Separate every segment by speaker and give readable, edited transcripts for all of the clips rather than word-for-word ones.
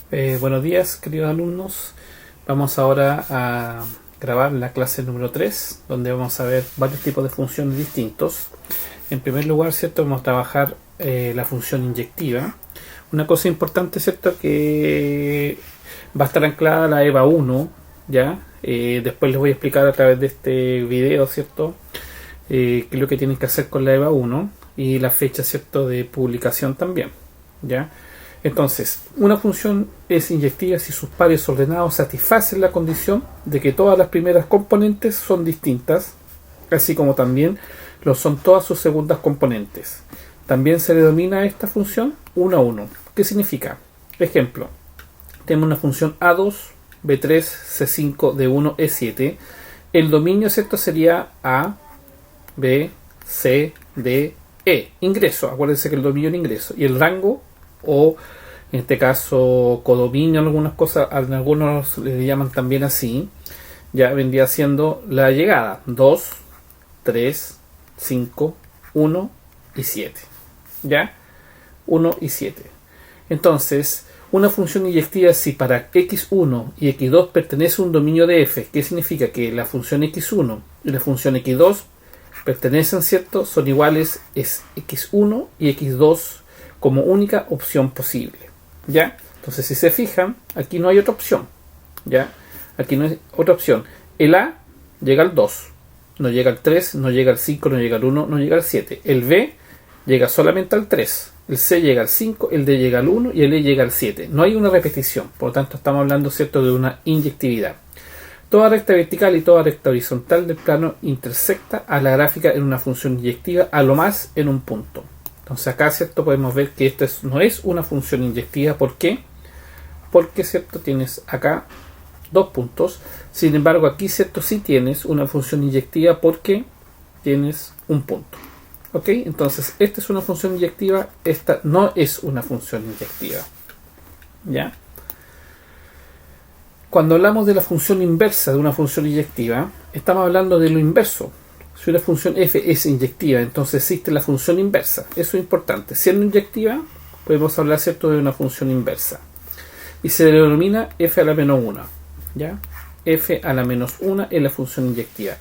Speaker 1: Buenos días, queridos alumnos. Vamos ahora a grabar la clase número 3, donde vamos a ver varios tipos de funciones distintos. En primer lugar, ¿cierto? Vamos a trabajar la función inyectiva. Una cosa importante, ¿cierto? Que va a estar anclada a la EVA 1, ¿ya? Después les voy a explicar a través de este video, ¿cierto? Qué es lo que tienen que hacer con la EVA 1 y la fecha, ¿cierto? De publicación también, ¿ya? Entonces, una función es inyectiva si sus pares ordenados satisfacen la condición de que todas las primeras componentes son distintas, así como también lo son todas sus segundas componentes. También se le denomina a esta función 1 a 1. ¿Qué significa? Ejemplo, tenemos una función A2, B3, C5, D1, E7. El dominio, ¿cierto? Sería A, B, C, D, E. Ingreso, acuérdense que el dominio es ingreso. Y el rango, o en este caso codominio, algunas cosas, algunos le llaman también así, ya vendría siendo la llegada: 2, 3, 5, 1 y 7, ya, 1 y 7. Entonces, una función inyectiva si para x1 y x2 pertenece a un dominio de f. ¿Qué significa? Que la función x1 y la función x2 pertenecen, ¿cierto? Son iguales, es x1 y x2 como única opción posible, ¿ya? Entonces, si se fijan, aquí no hay otra opción, ¿ya? Aquí no hay otra opción. El A llega al 2, no llega al 3, no llega al 5, no llega al 1, no llega al 7. El B llega solamente al 3, el C llega al 5, el D llega al 1 y el E llega al 7. No hay una repetición, por lo tanto estamos hablando, ¿cierto?, de una inyectividad. Toda recta vertical y toda recta horizontal del plano intersecta a la gráfica en una función inyectiva, a lo más en un punto. Entonces acá, ¿cierto?, podemos ver que esto no es una función inyectiva. ¿Por qué? Porque, ¿cierto?, tienes acá dos puntos. Sin embargo, aquí, ¿cierto?, sí tienes una función inyectiva porque tienes un punto. ¿Ok? Entonces, esta es una función inyectiva, esta no es una función inyectiva. ¿Ya? Cuando hablamos de la función inversa de una función inyectiva, estamos hablando de lo inverso. Si una función f es inyectiva, entonces existe la función inversa. Eso es importante. Siendo inyectiva, podemos hablar, ¿cierto?, de una función inversa. Y se le denomina f a la menos 1. ¿Ya? F a la menos 1 es la función inyectiva.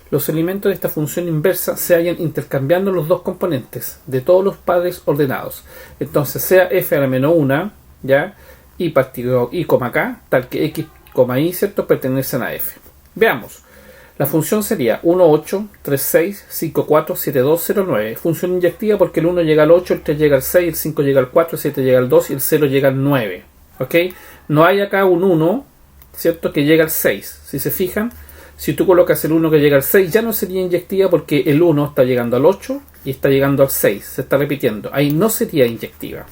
Speaker 1: Los elementos de esta función inversa se hallan intercambiando los dos componentes de todos los pares ordenados. Entonces, sea f a la menos 1, ¿ya?, y partido y, k, tal que x, y, ¿cierto?, pertenecen a f. Veamos. La función sería 1, 8, 3, 6, 5, 4, 7, 2, 0, 9. Función inyectiva porque el 1 llega al 8, el 3 llega al 6, el 5 llega al 4, el 7 llega al 2 y el 0 llega al 9. ¿Ok? No hay acá un 1, ¿cierto?, que llega al 6. Si se fijan, si tú colocas el 1 que llega al 6, ya no sería inyectiva porque el 1 está llegando al 8 y está llegando al 6. Se está repitiendo. Ahí no sería inyectiva.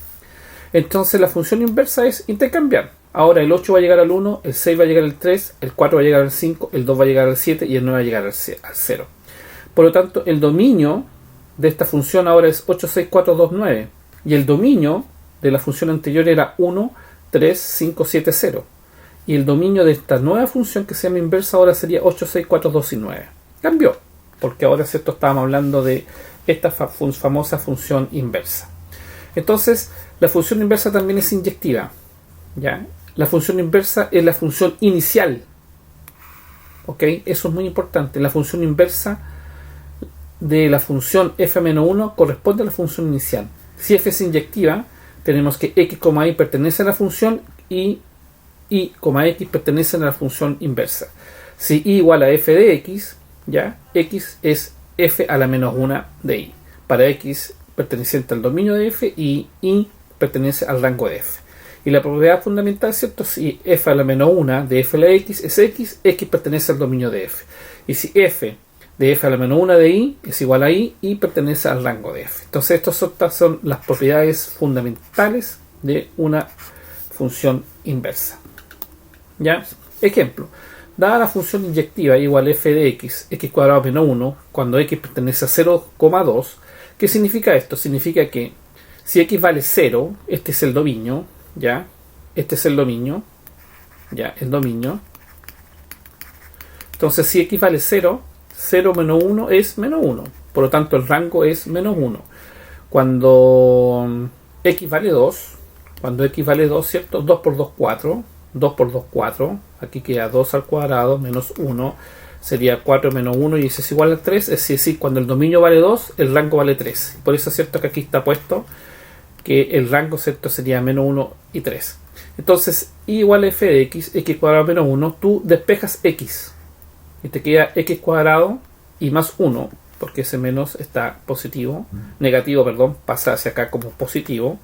Speaker 1: Entonces la función inversa es intercambiar. Ahora el 8 va a llegar al 1, el 6 va a llegar al 3, el 4 va a llegar al 5, el 2 va a llegar al 7 y el 9 va a llegar al 0. Por lo tanto, el dominio de esta función ahora es 8, 6, 4, 2, 9. Y el dominio de la función anterior era 1, 3, 5, 7, 0. Y el dominio de esta nueva función que se llama inversa ahora sería 8, 6, 4, 2 y 9. Cambió, porque ahora, ¿cierto?, estábamos hablando de esta famosa función inversa. Entonces, la función inversa también es inyectiva, ¿ya? La función inversa es la función inicial. ¿Ok? Eso es muy importante. La función inversa de la función f-1 corresponde a la función inicial. Si f es inyectiva, tenemos que x, y pertenece a la función y y, x pertenecen a la función inversa. Si y igual a f de x, ¿ya?, x es f a la menos 1 de y. Para x perteneciente al dominio de f y pertenece al rango de f. Y la propiedad fundamental, ¿cierto? Si f a la menos 1 de f a la x es x, x pertenece al dominio de f. Y si f de f a la menos 1 de y es igual a y pertenece al rango de f. Entonces, estas son las propiedades fundamentales de una función inversa. ¿Ya? Ejemplo. Dada la función inyectiva igual a f de x, x cuadrado menos 1, cuando x pertenece a 0,2, ¿qué significa esto? Significa que si x vale 0, este es el dominio, ¿ya? Este es el dominio, ¿ya? El dominio. Entonces, si x vale 0, 0 menos 1 es menos 1. Por lo tanto, el rango es menos 1. Cuando x vale 2, Cuando x vale 2, ¿cierto? 2 por 2, 4. 2 por 2, 4. Aquí queda 2 al cuadrado menos 1. Sería 4 menos 1 y eso es igual a 3. Es decir, cuando el dominio vale 2, el rango vale 3. Por eso es cierto que aquí está puesto que el rango, ¿cierto?, sería menos 1 y 3. Entonces, y igual a f de x, x cuadrado menos 1, tú despejas x. Y te queda x cuadrado y más 1, porque ese menos está positivo, negativo, perdón, pasa hacia acá como positivo,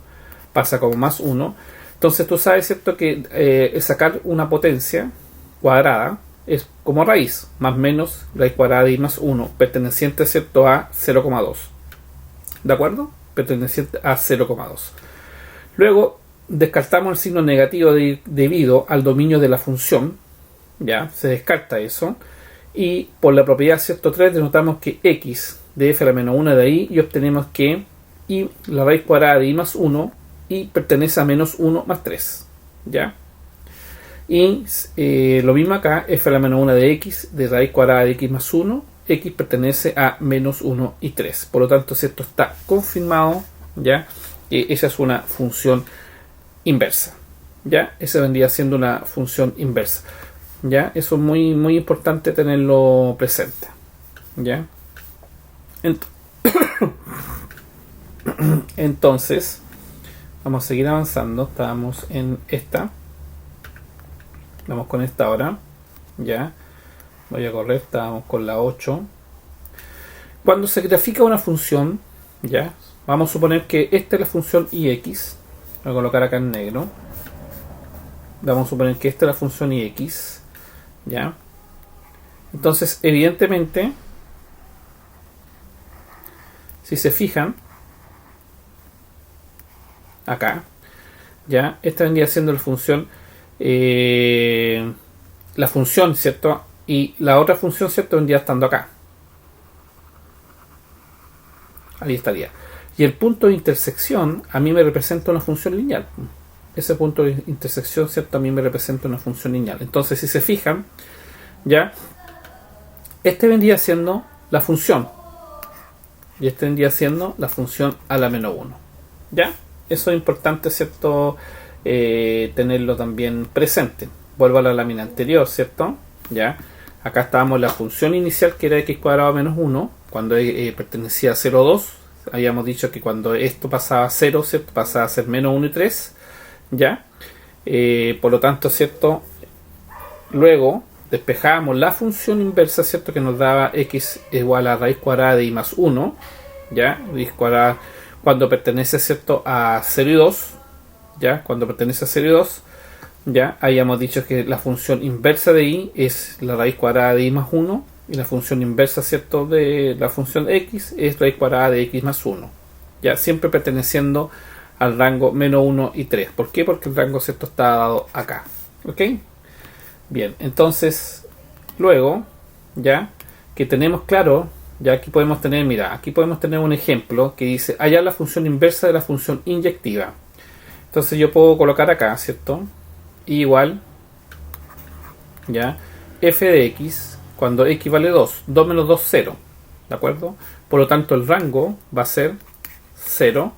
Speaker 1: pasa como más 1. Entonces tú sabes, ¿cierto?, que sacar una potencia cuadrada es como raíz, más menos raíz cuadrada y más 1, perteneciente, ¿cierto?, a 0,2. ¿De acuerdo? Perteneciente a 0,2. Luego descartamos el signo negativo debido al dominio de la función. Ya, se descarta eso. Y por la propiedad, ¿cierto?, 3, denotamos que x de f a la menos 1 de ahí y obtenemos que y la raíz cuadrada de y más 1 y pertenece a menos 1 más 3. ¿Ya? Y lo mismo acá, f a la menos 1 de x de raíz cuadrada de x más 1, x pertenece a menos 1 y 3. Por lo tanto, ¿cierto?, está confirmado, ¿ya?, que esa es una función inversa. ¿Ya? Esa vendría siendo una función inversa. ¿Ya? Eso es muy, muy importante tenerlo presente. ¿Ya? Entonces, vamos a seguir avanzando. Estábamos en esta. Vamos con esta ahora. ¿Ya? Voy a correr. Estábamos con la 8. Cuando se grafica una función, ¿ya?, vamos a suponer que esta es la función ix. Voy a colocar acá en negro. Vamos a suponer que esta es la función ix. ¿Ya? Entonces, evidentemente, si se fijan, acá, ¿ya?, esta vendría siendo la función, ¿cierto? Y la otra función, ¿cierto?, vendría estando acá. Ahí estaría. Y el punto de intersección a mí me representa una función lineal. Ese punto de intersección, ¿cierto?, también me representa una función lineal. Entonces, si se fijan, ya, este vendría siendo la función y este vendría siendo la función a la menos 1. ¿Ya? Eso es importante, ¿cierto?, tenerlo también presente. Vuelvo a la lámina anterior, ¿cierto? ¿Ya? Acá estábamos en la función inicial, que era x cuadrado menos 1, cuando pertenecía a 0,2. Habíamos dicho que cuando esto pasaba a 0, ¿cierto?, pasaba a ser menos 1 y 3. ¿Ya? Por lo tanto, ¿cierto?, luego despejamos la función inversa, ¿cierto?, que nos daba x igual a raíz cuadrada de y más 1. ¿Ya? Raíz cuadrada cuando pertenece, ¿cierto?, a 0 y 2. ¿Ya? Cuando pertenece a 0 y 2. ¿Ya? Habíamos dicho que la función inversa de y es la raíz cuadrada de y más 1. Y la función inversa, ¿cierto?, de la función x es raíz cuadrada de x más 1. ¿Ya? Siempre perteneciendo al rango menos 1 y 3. ¿Por qué? Porque el rango, ¿cierto?, está dado acá. ¿Ok? Bien, entonces, luego, ya que tenemos claro, ya aquí podemos tener, mira, aquí podemos tener un ejemplo que dice, hallar la función inversa de la función inyectiva. Entonces yo puedo colocar acá, ¿cierto?, igual, ya, f de x, cuando x vale 2, 2 menos 2, 0. ¿De acuerdo? Por lo tanto, el rango va a ser 0,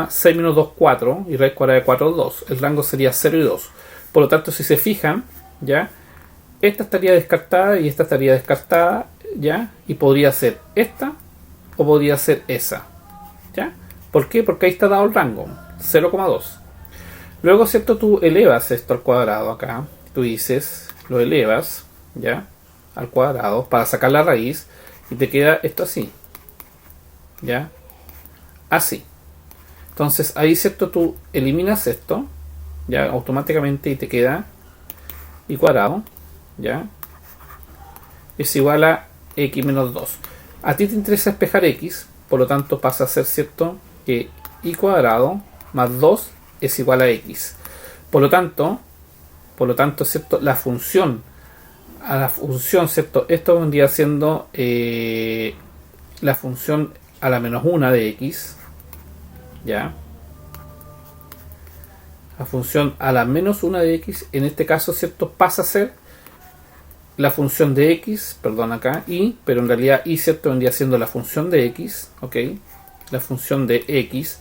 Speaker 1: 6 menos 2, 4, y raíz cuadrada de 4, 2. El rango sería 0 y 2. Por lo tanto, si se fijan, ¿ya?, esta estaría descartada y esta estaría descartada, ¿ya?, y podría ser esta o podría ser esa. ¿Ya? ¿Por qué? Porque ahí está dado el rango, 0,2. Luego, ¿cierto?, tú elevas esto al cuadrado acá. Tú dices, lo elevas, ¿ya?, al cuadrado para sacar la raíz y te queda esto así. ¿Ya? Así. Entonces ahí, ¿cierto?, tú eliminas esto, ya, automáticamente, y te queda y cuadrado, ¿ya?, es igual a x menos 2. A ti te interesa despejar x, por lo tanto pasa a ser, ¿cierto?, que y cuadrado más 2 es igual a x. Por lo tanto, ¿cierto?, la función, ¿cierto?, esto vendría siendo la función a la menos 1 de x, ¿ya? La función a la menos 1 de x, en este caso, ¿cierto?, pasa a ser la función de x, perdón, acá, y, pero en realidad y, ¿cierto?, vendría siendo la función de x, ¿ok? La función de x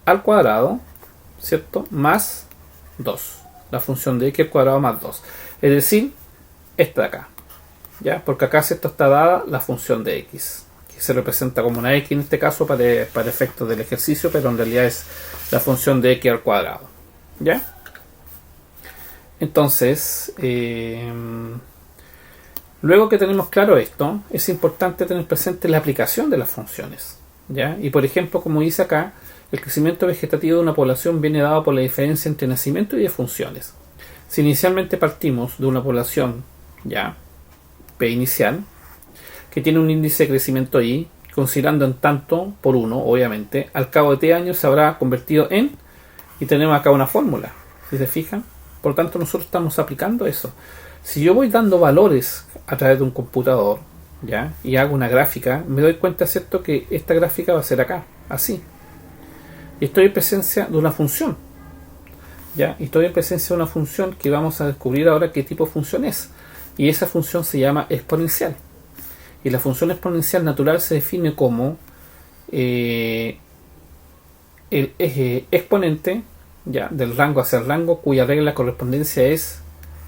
Speaker 1: al cuadrado, ¿cierto? Más 2. La función de x al cuadrado más 2. Es decir, esta de acá. ¿Ya? Porque acá, ¿cierto?, está dada la función de x, que se representa como una x en este caso para efectos del ejercicio, pero en realidad es la función de x al cuadrado. ¿Ya? Entonces, luego que tenemos claro esto, es importante tener presente la aplicación de las funciones. ¿Ya? Y por ejemplo, como dice acá, el crecimiento vegetativo de una población viene dado por la diferencia entre nacimiento y defunciones. Si inicialmente partimos de una población, ya, P inicial, que tiene un índice de crecimiento I, considerando en tanto por 1, obviamente, al cabo de T años se habrá convertido en, y tenemos acá una fórmula, si se fijan. Por lo tanto, nosotros estamos aplicando eso. Si yo voy dando valores a través de un computador, ¿ya?, y hago una gráfica, me doy cuenta, ¿cierto?, que esta gráfica va a ser acá, así. Y estoy en presencia de una función, ¿ya? Y estoy en presencia de una función que vamos a descubrir ahora qué tipo de función es. Y esa función se llama exponencial. Y la función exponencial natural se define como el eje exponente, ya, del rango hacia el rango, cuya regla de correspondencia es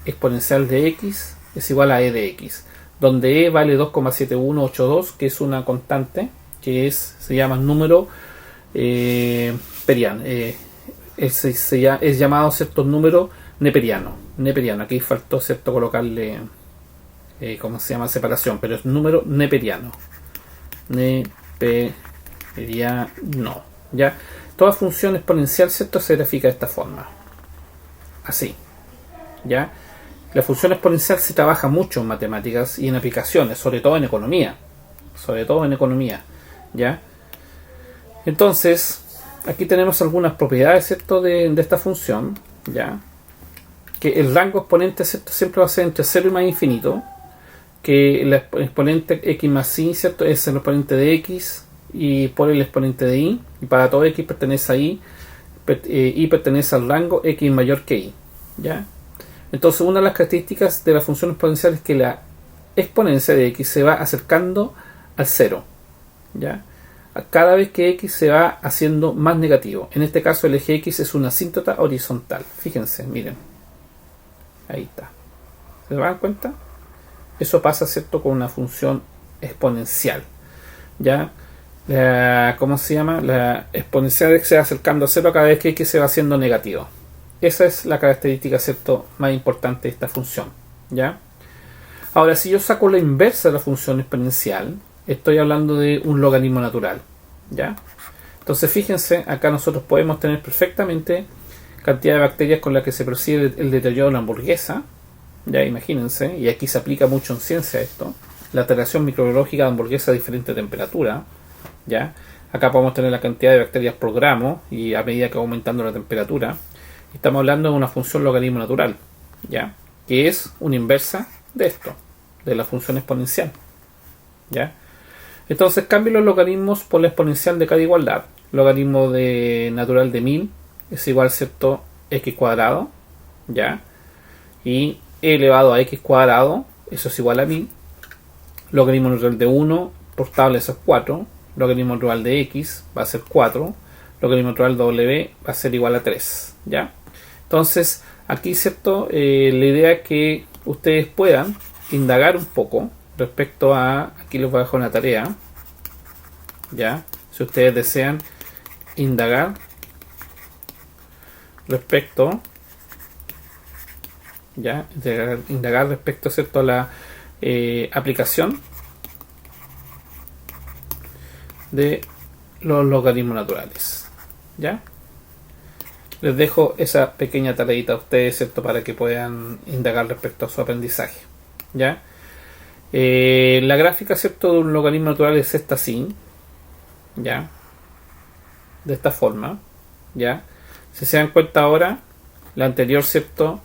Speaker 1: exponencial de x es igual a e de x, donde e vale 2,7182, que es una constante que se llama número periano, es llamado, ¿cierto?, número neperiano. Aquí faltó, ¿cierto?, colocarle ¿cómo se llama?, separación, pero es número neperiano. ¿Ya? Toda función exponencial, ¿cierto?, se grafica de esta forma, así. ¿Ya? La función exponencial se trabaja mucho en matemáticas y en aplicaciones, sobre todo en economía. ¿Ya? Entonces, aquí tenemos algunas propiedades, ¿cierto?, de esta función, ¿ya? Que el rango exponente, ¿cierto?, siempre va a ser entre 0 y más infinito, que el exponente x más y, ¿cierto?, es el exponente de x y por el exponente de y para todo x pertenece a y pertenece al rango x mayor que y. ¿Ya? Entonces, una de las características de la función exponencial es que la exponencia de x se va acercando al 0, ¿ya?, cada vez que x se va haciendo más negativo. En este caso, el eje x es una asíntota horizontal. Fíjense, miren. Ahí está. ¿Se dan cuenta? Eso pasa, ¿cierto?, con una función exponencial. ¿Ya? ¿Cómo se llama? La exponencial se va acercando a 0 cada vez que x se va haciendo negativo. Esa es la característica, ¿cierto?, más importante de esta función. ¿Ya? Ahora, si yo saco la inversa de la función exponencial, estoy hablando de un logaritmo natural. ¿Ya? Entonces, fíjense, acá nosotros podemos tener perfectamente cantidad de bacterias con las que se percibe el deterioro de la hamburguesa. Ya, imagínense, y aquí se aplica mucho en ciencia esto, la alteración microbiológica de hamburguesa a diferente temperatura. ¿Ya? Acá podemos tener la cantidad de bacterias por gramo y a medida que va aumentando la temperatura. Estamos hablando de una función logaritmo natural, ¿ya?, que es una inversa de esto, de la función exponencial. ¿Ya? Entonces, cambio los logaritmos por la exponencial de cada igualdad. Logaritmo natural de 1000 es igual, ¿cierto?, x cuadrado, ¿ya?, y e elevado a x cuadrado, eso es igual a 1000. Logaritmo natural de 1 por tabla, eso es 4. Logaritmo natural de x va a ser 4. Logaritmo natural de w va a ser igual a 3. ¿Ya? Entonces, aquí, ¿cierto?, la idea es que ustedes puedan indagar un poco respecto a, aquí les voy a dejar una tarea, ¿ya?, si ustedes desean indagar respecto, ¿ya?, indagar respecto, ¿cierto?, a la aplicación de los logaritmos naturales. ¿Ya? Les dejo esa pequeña tareita a ustedes, ¿cierto?, para que puedan indagar respecto a su aprendizaje. ¿Ya? La gráfica, ¿cierto?, de un logaritmo natural es esta así. ¿Ya? De esta forma. ¿Ya? Si se dan cuenta ahora, la anterior, ¿cierto?,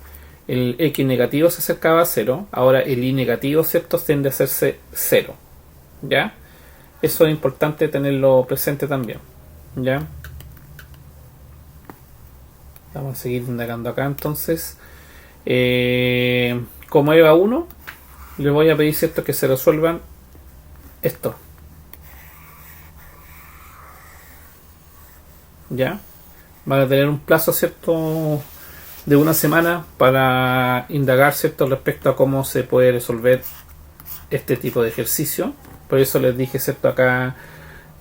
Speaker 1: el x negativo se acercaba a 0. Ahora el y negativo, ¿cierto?, tiende a hacerse 0. ¿Ya? Eso es importante tenerlo presente también. ¿Ya? Vamos a seguir indagando acá entonces. Como EVA 1, les voy a pedir, ¿cierto?, que se resuelvan esto. ¿Ya? van a tener un plazo, ¿cierto?, de una semana para indagar, ¿cierto?, respecto a cómo se puede resolver este tipo de ejercicio. Por eso les dije, ¿cierto?, acá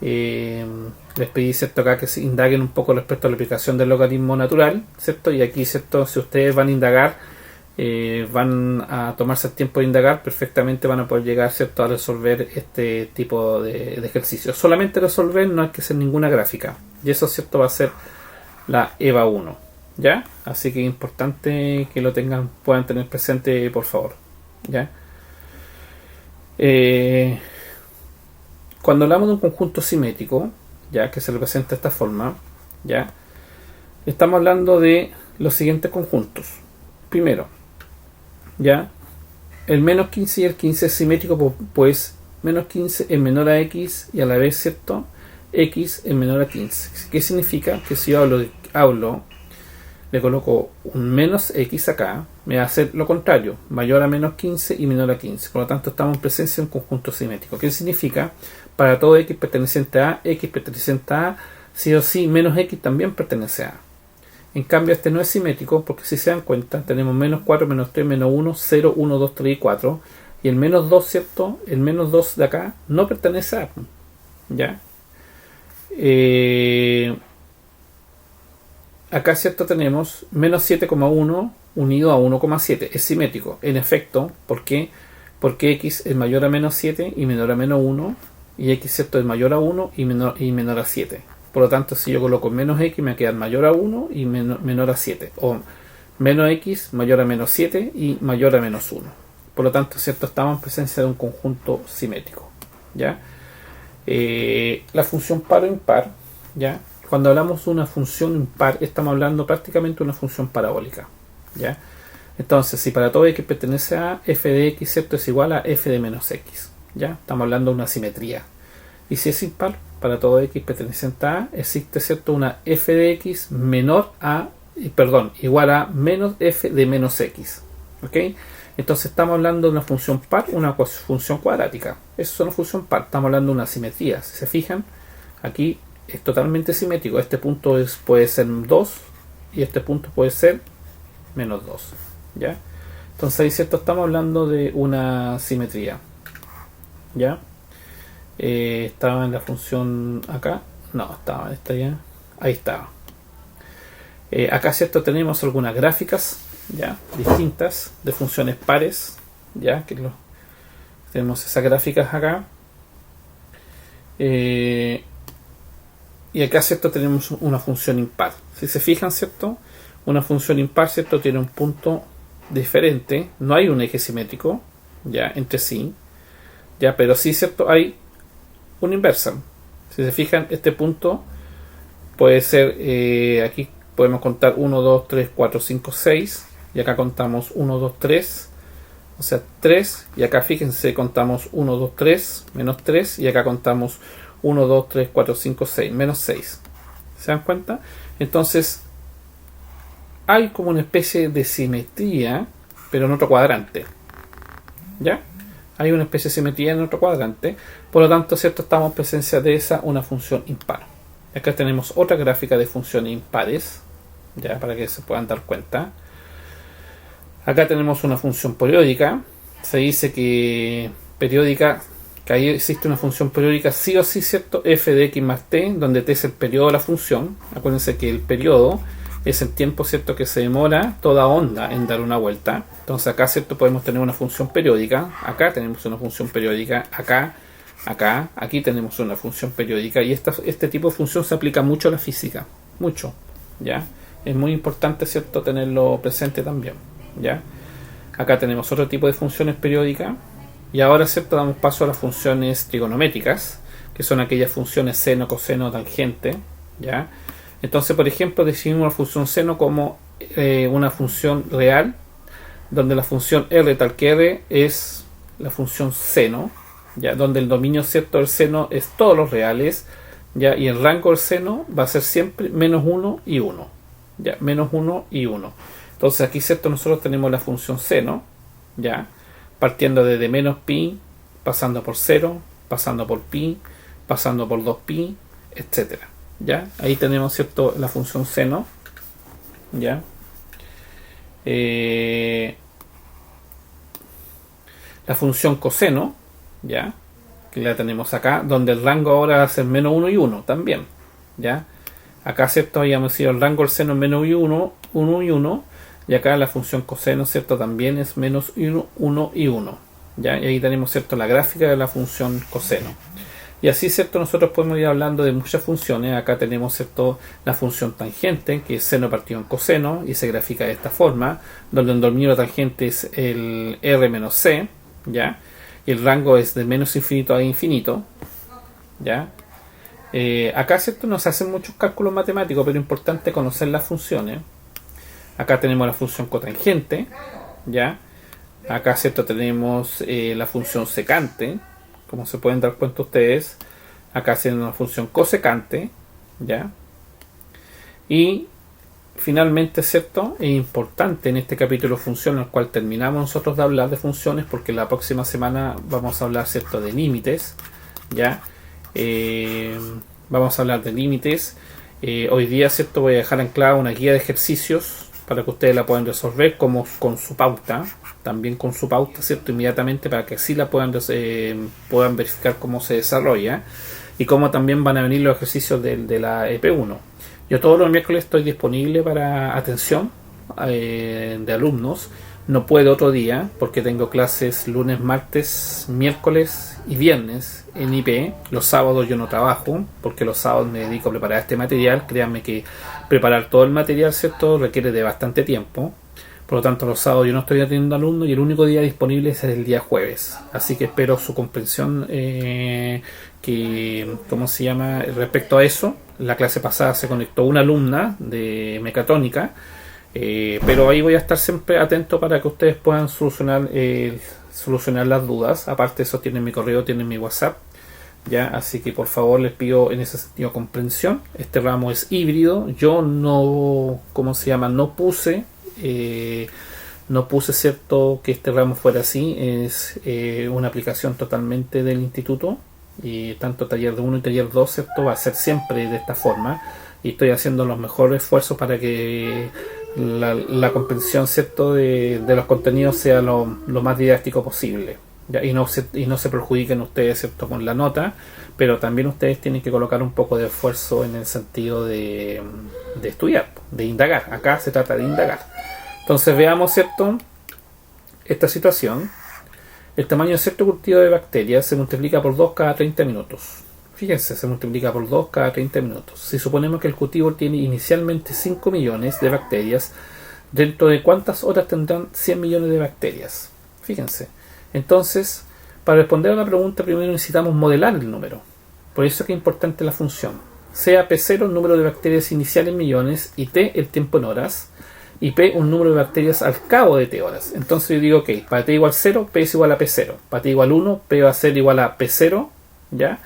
Speaker 1: les pedí, ¿cierto?, acá que se indaguen un poco respecto a la aplicación del logaritmo natural, ¿cierto? Y aquí, ¿cierto?, si ustedes van a indagar, van a tomarse el tiempo de indagar, perfectamente van a poder llegar, ¿cierto?, a resolver este tipo de ejercicios. Solamente resolver, no hay que hacer ninguna gráfica. Y eso, ¿cierto?, va a ser la EVA 1. ¿Ya? Así que es importante que lo tengan, puedan tener presente, por favor. ¿Ya? Cuando hablamos de un conjunto simétrico, ya que se representa de esta forma, ya estamos hablando de los siguientes conjuntos. Primero, ya el menos 15 y el 15 es simétrico, pues menos 15 es menor a x y a la vez, ¿cierto?, x es menor a 15. ¿Qué significa? Que si yo hablo le coloco un menos x acá, me va a hacer lo contrario, mayor a menos 15 y menor a 15. Por lo tanto, estamos en presencia de un conjunto simétrico. ¿Qué significa? Para todo x perteneciente a x perteneciente a, sí o sí, menos x también pertenece a. En cambio, este no es simétrico porque, si se dan cuenta, tenemos menos 4, menos 3, menos 1, 0, 1, 2, 3 y 4. Y el menos 2, ¿cierto? El menos 2 de acá no pertenece a. ¿Ya? Acá, ¿cierto?, tenemos menos 7,1 unido a 1,7. Es simétrico. En efecto, ¿por qué? Porque x es mayor a menos 7 y menor a menos 1. Y x, ¿cierto?, es mayor a 1 y menor a 7. Por lo tanto, si yo coloco menos x, me queda mayor a 1 y menor a 7. O menos x mayor a menos 7 y mayor a menos 1. Por lo tanto, ¿cierto?, estamos en presencia de un conjunto simétrico. ¿Ya? La función par o impar, ¿ya? Cuando hablamos de una función impar, estamos hablando prácticamente de una función parabólica. ¿Ya? Entonces, si para todo x pertenece a, f de x, ¿cierto?, es igual a f de menos x. ¿Ya? Estamos hablando de una simetría. Y si es impar, para todo x perteneciente a, existe, ¿cierto?, una f de x igual a menos f de menos x. ¿Ok? Entonces estamos hablando de una función par, una función cuadrática. Eso es una función par. Estamos hablando de una simetría. Si se fijan, aquí es totalmente simétrico. Este punto puede ser 2 y este punto puede ser menos 2. ¿Ya? Entonces ahí, ¿cierto?, estamos hablando de una simetría. ¿Ya? Estaba en la función acá. No, estaba esta ya. Ahí estaba. Acá, ¿cierto?, tenemos algunas gráficas, ya, distintas de funciones pares, ya que tenemos esas gráficas acá. Y acá, ¿cierto?, tenemos una función impar. Si se fijan, ¿cierto?, una función impar, ¿cierto?, tiene un punto diferente. No hay un eje simétrico, ya, entre sí, ya, pero sí, ¿cierto?, hay una inversa. Si se fijan, este punto puede ser, aquí podemos contar 1, 2, 3, 4, 5, 6. Y acá contamos 1, 2, 3. O sea, 3. Y acá, fíjense, contamos 1, 2, 3, menos 3. Y acá contamos 1, 2, 3, 4, 5, 6, menos 6. ¿Se dan cuenta? Entonces, hay como una especie de simetría, pero en otro cuadrante. ¿Ya? Hay una especie de simetría en otro cuadrante. Por lo tanto, ¿cierto?, estamos en presencia de una función impar. Acá tenemos otra gráfica de funciones impares, ya, para que se puedan dar cuenta. Acá tenemos una función periódica. Se dice que periódica, que ahí existe una función periódica sí o sí, ¿cierto?, f de x más t, donde t es el periodo de la función. Acuérdense que el periodo es el tiempo, ¿cierto?, que se demora toda onda en dar una vuelta. Entonces acá, ¿cierto?, podemos tener una función periódica. Acá tenemos una función periódica. Acá, aquí tenemos una función periódica. Y este tipo de función se aplica mucho a la física. Mucho. ¿Ya? Es muy importante, ¿cierto?, tenerlo presente también. ¿Ya? Acá tenemos otro tipo de funciones periódicas. Y ahora, ¿cierto?, damos paso a las funciones trigonométricas, que son aquellas funciones seno, coseno, tangente. ¿Ya? Entonces, por ejemplo, definimos la función seno como una función real, donde la función r tal que r es la función seno, ya, donde el dominio, ¿cierto?, del seno es todos los reales, ya, y el rango del seno va a ser siempre menos 1 y 1, ya, menos 1 y 1. Entonces aquí, ¿cierto?, nosotros tenemos la función seno, ya, partiendo desde menos pi, pasando por 0, pasando por pi, pasando por 2pi, etcétera. ¿ya? Ahí tenemos, ¿cierto?, la función seno, ¿ya? La función coseno, ¿ya?, que la tenemos acá, donde el rango ahora va a ser menos 1 y 1 también, ¿ya? Acá, ¿cierto?, habíamos sido el rango del seno menos 1, 1 y 1, y acá la función coseno, ¿cierto?, también es menos 1, 1 y 1, ¿ya? Y ahí tenemos, ¿cierto?, la gráfica de la función coseno. Y así, ¿cierto?, nosotros podemos ir hablando de muchas funciones. Acá tenemos, ¿cierto?, la función tangente, que es seno partido en coseno, y se grafica de esta forma, donde el dominio tangente es el r menos c, ¿ya? Y el rango es de menos infinito a infinito, ¿ya? Acá, ¿cierto?, nos hacen muchos cálculos matemáticos, pero es importante conocer las funciones. Acá tenemos la función cotangente, ¿ya? Acá, ¿cierto?, tenemos la función secante, como se pueden dar cuenta ustedes. Acá tenemos una función cosecante, ¿ya? Y finalmente, ¿cierto?, es importante en este capítulo función, en el cual terminamos nosotros de hablar de funciones, porque la próxima semana vamos a hablar, ¿cierto?, de límites, ¿ya? Vamos a hablar de límites. Hoy día, ¿cierto?, voy a dejar anclada una guía de ejercicios para que ustedes la puedan resolver como con su pauta, también con su pauta, ¿cierto?, inmediatamente, para que así la puedan verificar cómo se desarrolla y cómo también van a venir los ejercicios de la EP1. Yo todos los miércoles estoy disponible para atención de alumnos. No puedo otro día porque tengo clases lunes, martes, miércoles y viernes en IP. Los sábados yo no trabajo porque los sábados me dedico a preparar este material. Créanme que preparar todo el material, ¿cierto?, requiere de bastante tiempo. Por lo tanto, los sábados yo no estoy atendiendo alumnos y el único día disponible es el día jueves. Así que espero su comprensión ¿cómo se llama? Respecto a eso. La clase pasada se conectó una alumna de mecatrónica, pero ahí voy a estar siempre atento para que ustedes puedan solucionar las dudas. Aparte de eso, tienen mi correo, tienen mi WhatsApp, ¿ya? Así que por favor les pido en ese sentido comprensión. Este ramo es híbrido. Yo no, ¿cómo se llama? No puse, cierto, que este ramo fuera así. Es una aplicación totalmente del instituto, y tanto taller 1 y taller 2, ¿cierto?, va a ser siempre de esta forma, y estoy haciendo los mejores esfuerzos para que la comprensión, ¿cierto?, de los contenidos sea lo más didáctico posible, ¿ya? Y no se perjudiquen ustedes, ¿cierto?, con la nota, pero también ustedes tienen que colocar un poco de esfuerzo en el sentido de estudiar, de indagar. Acá se trata de indagar. Entonces veamos, ¿cierto?, esta situación. El tamaño de cierto cultivo de bacterias se multiplica por 2 cada 30 minutos. Fíjense, se multiplica por 2 cada 30 minutos. Si suponemos que el cultivo tiene inicialmente 5 millones de bacterias, ¿dentro de cuántas horas tendrán 100 millones de bacterias? Fíjense. Entonces, para responder a la pregunta, primero necesitamos modelar el número. Por eso es que es importante la función. Sea P0 el número de bacterias inicial en millones y T el tiempo en horas, y P un número de bacterias al cabo de T horas. Entonces yo digo, ok, para T igual 0, P es igual a P0. Para T igual 1, P va a ser igual a P0, ¿ya?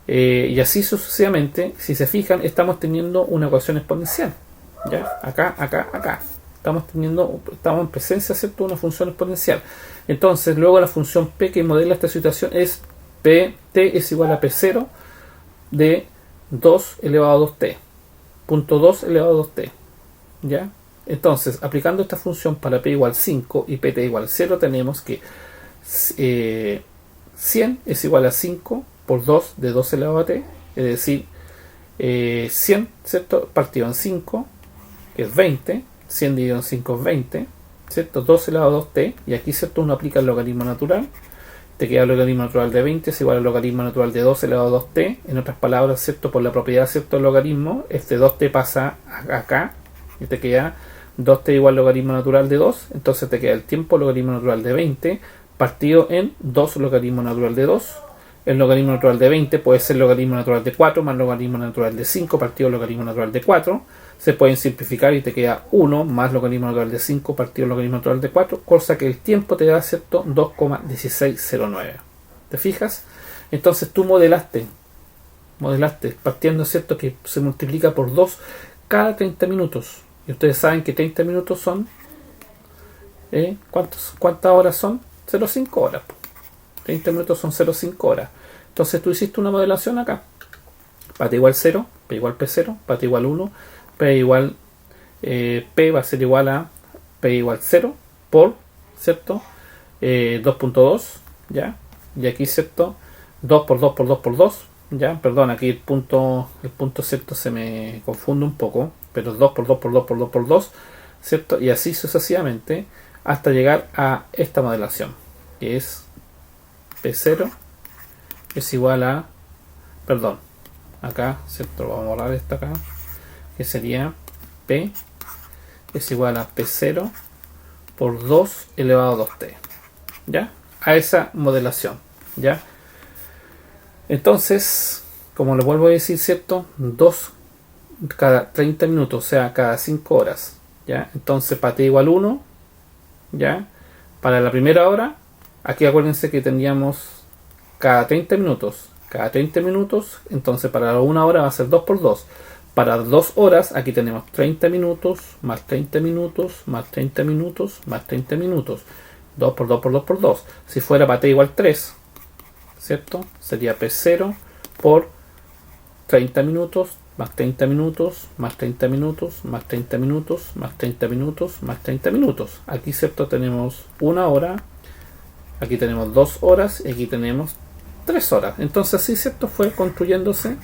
Speaker 1: Y así sucesivamente. Si se fijan, estamos teniendo una ecuación exponencial, ¿ya? Acá. Estamos en presencia, ¿cierto?, de una función exponencial. Entonces, luego la función P que modela esta situación es Pt es igual a P0 de 2 elevado a 2t. Punto 2 elevado a 2t, ¿ya? Entonces, aplicando esta función para P igual 5 y Pt igual 0, tenemos que 100 es igual a 5 por 2 de 2 elevado a t, es decir, 100, ¿cierto?, partido en 5, que es 20, 100 dividido en 5 es 20, ¿cierto?, 2 elevado a 2t, y aquí, ¿cierto?, uno aplica el logaritmo natural, te queda el logaritmo natural de 20 es igual al logaritmo natural de 2 elevado a 2t, en otras palabras, ¿cierto?, por la propiedad, ¿cierto?, del logaritmo, este 2t pasa acá, y te queda 2t igual al logaritmo natural de 2, entonces te queda el tiempo logaritmo natural de 20 partido en 2 logaritmo natural de 2. El logaritmo natural de 20 puede ser logaritmo natural de 4 más logaritmo natural de 5 partido logaritmo natural de 4. Se pueden simplificar y te queda 1 más logaritmo natural de 5 partido logaritmo natural de 4, cosa que el tiempo te da, ¿cierto?, 2,1609. ¿Te fijas? Entonces tú modelaste partiendo, ¿cierto?, que se multiplica por 2 cada 30 minutos. Y ustedes saben que 30 minutos son ¿cuántas horas son? 0,5 horas. 30 minutos son 0,5 horas. Entonces tú hiciste una modelación acá. Para T igual 0, P igual P0, para t igual 1, P igual P va a ser igual a P igual 0 por, ¿cierto? 2.2, ¿ya? Y aquí, ¿cierto? 2 por 2 por 2 por 2, ¿ya? Perdón, aquí el punto, ¿cierto? Se me confunde un poco, pero 2 por 2 por 2 por 2 por 2, ¿cierto? Y así sucesivamente hasta llegar a esta modelación, que es P0 es igual a, perdón, acá, ¿cierto? Vamos a borrar esto acá, que sería P es igual a P0 por 2 elevado a 2t, ¿ya? A esa modelación, ¿ya? Entonces, como les vuelvo a decir, ¿cierto? 2 cada 30 minutos, o sea, cada 5 horas, ¿ya? Entonces, para t igual 1, ¿ya? Para la primera hora, aquí acuérdense que teníamos cada 30 minutos. Cada 30 minutos, entonces para una hora va a ser 2 por 2. Para 2 horas, aquí tenemos 30 minutos, más 30 minutos, más 30 minutos, más 30 minutos. 2 por 2 por 2 por 2. Si fuera para t igual 3, ¿cierto? Sería P0 por 30 minutos, más 30 minutos, más 30 minutos, más 30 minutos, más 30 minutos, más 30 minutos. Aquí, ¿cierto? Tenemos una hora, aquí tenemos 2 horas y aquí tenemos 3 horas. Entonces, sí, ¿cierto? Fue construyéndose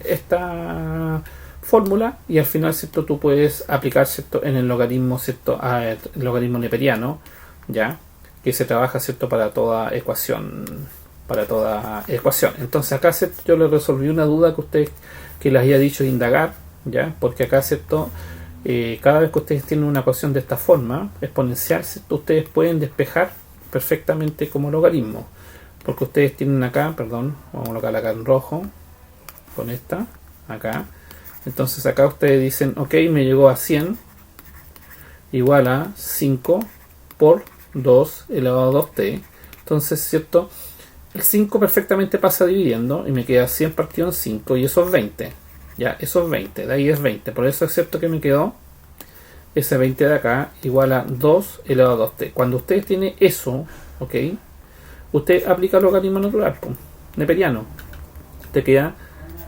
Speaker 1: esta fórmula y al final, ¿cierto? Tú puedes aplicar, ¿cierto? En el logaritmo, ¿cierto? El logaritmo neperiano, ¿ya? Que se trabaja, ¿cierto? Para toda ecuación. Entonces acá, ¿cierto? Yo le resolví una duda que ustedes, que les había dicho de indagar, ¿ya? Porque acá, ¿cierto? Cada vez que ustedes tienen una ecuación de esta forma exponencial, ¿cierto? Ustedes pueden despejar perfectamente como logaritmo, porque ustedes tienen acá, perdón, vamos a colocar acá en rojo con esta, acá. Entonces acá ustedes dicen, ok, me llegó a 100 igual a 5 por 2 elevado a 2t. Entonces, ¿cierto? El 5 perfectamente pasa dividiendo y me queda 100 partido en 5 y eso es 20. Ya, eso es 20, de ahí es 20. Por eso es cierto que me quedó ese 20 de acá igual a 2 elevado a 2t. Cuando ustedes tienen eso, ok, usted aplica el logaritmo natural, neperiano. Te queda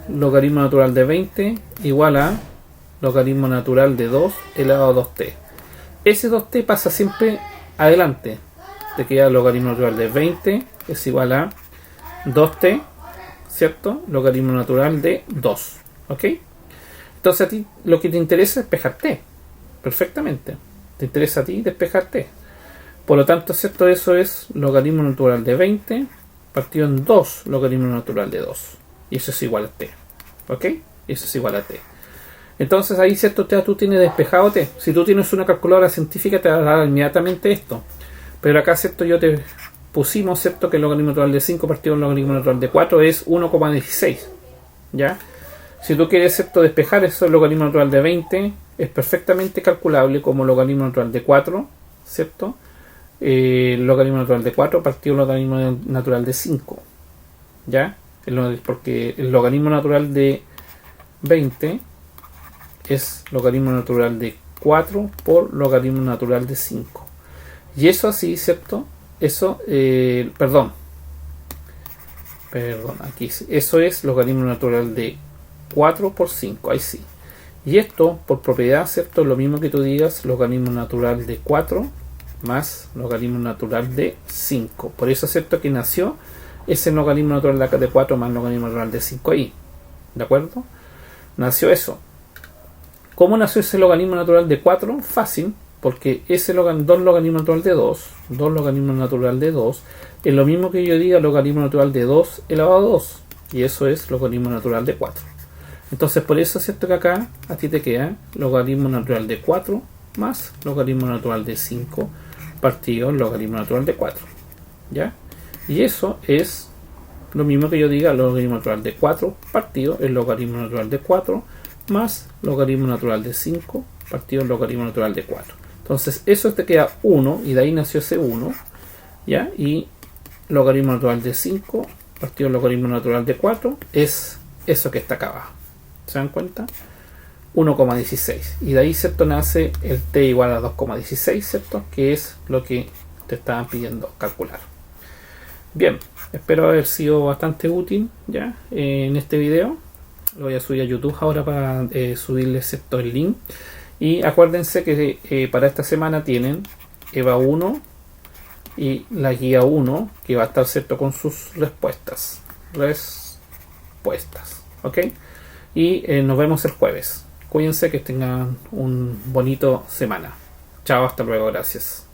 Speaker 1: logaritmo natural de 20 igual a logaritmo natural de 2 elevado a 2t. Ese 2t pasa siempre adelante. Te queda logaritmo natural de 20 es igual a 2t, ¿cierto? Logaritmo natural de 2, ¿ok? Entonces a ti lo que te interesa es despejar t, perfectamente. Te interesa a ti despejar t. Por lo tanto, ¿cierto? Eso es logaritmo natural de 20 partido en 2 logaritmo natural de 2. Y eso es igual a t, ¿ok? Eso es igual a t. Entonces ahí, ¿cierto? Tú tienes despejado t. Si tú tienes una calculadora científica te va a dar inmediatamente esto. Pero acá, ¿cierto? Yo te pusimos, ¿cierto? Que el logaritmo natural de 5 partido en logaritmo natural de 4 es 1,16. ¿Ya? Si tú quieres, ¿cierto? Despejar eso, el logaritmo natural de 20 es perfectamente calculable como logaritmo natural de 4, ¿cierto? El logaritmo natural de 4 partido en logaritmo natural de 5. ¿Ya? Porque el logaritmo natural de 20 es logaritmo natural de 4 por logaritmo natural de 5. Y eso así, ¿cierto? Eso, perdón, aquí sí. Eso es logaritmo natural de 4 por 5, ahí sí. Y esto, por propiedad, ¿cierto? Lo mismo que tú digas logaritmo natural de 4 más logaritmo natural de 5. Por eso, ¿cierto? Que nació ese logaritmo natural de acá de 4 más logaritmo natural de 5 ahí. ¿De acuerdo? Nació eso. ¿Cómo nació ese logaritmo natural de 4? Fácil. Porque ese 2 logaritmo natural de 2, 2 logaritmo natural de 2, es lo mismo que yo diga logaritmo natural de 2 elevado a 2. Y eso es logaritmo natural de 4. Entonces, por eso es cierto que acá a ti te queda logaritmo natural de 4 más logaritmo natural de 5 partido logaritmo natural de 4. ¿Ya? Y eso es lo mismo que yo diga logaritmo natural de 4 partido el logaritmo natural de 4 más logaritmo natural de 5 partido el logaritmo natural de 4. Entonces eso te queda 1 y de ahí nació ese 1, ¿ya? Y logaritmo natural de 5 partido el logaritmo natural de 4 es eso que está acá abajo. ¿Se dan cuenta? 1,16. Y de ahí, ¿cierto? Nace el t igual a 2,16, ¿cierto? Que es lo que te estaban pidiendo calcular. Bien, espero haber sido bastante útil ya en este video. Lo voy a subir a YouTube ahora para subirles cierto el link. Y acuérdense que para esta semana tienen EVA 1 y la guía 1, que va a estar cierto con sus respuestas. ¿Ok? Y nos vemos el jueves. Cuídense, que tengan un bonito semana. Chao, hasta luego, gracias.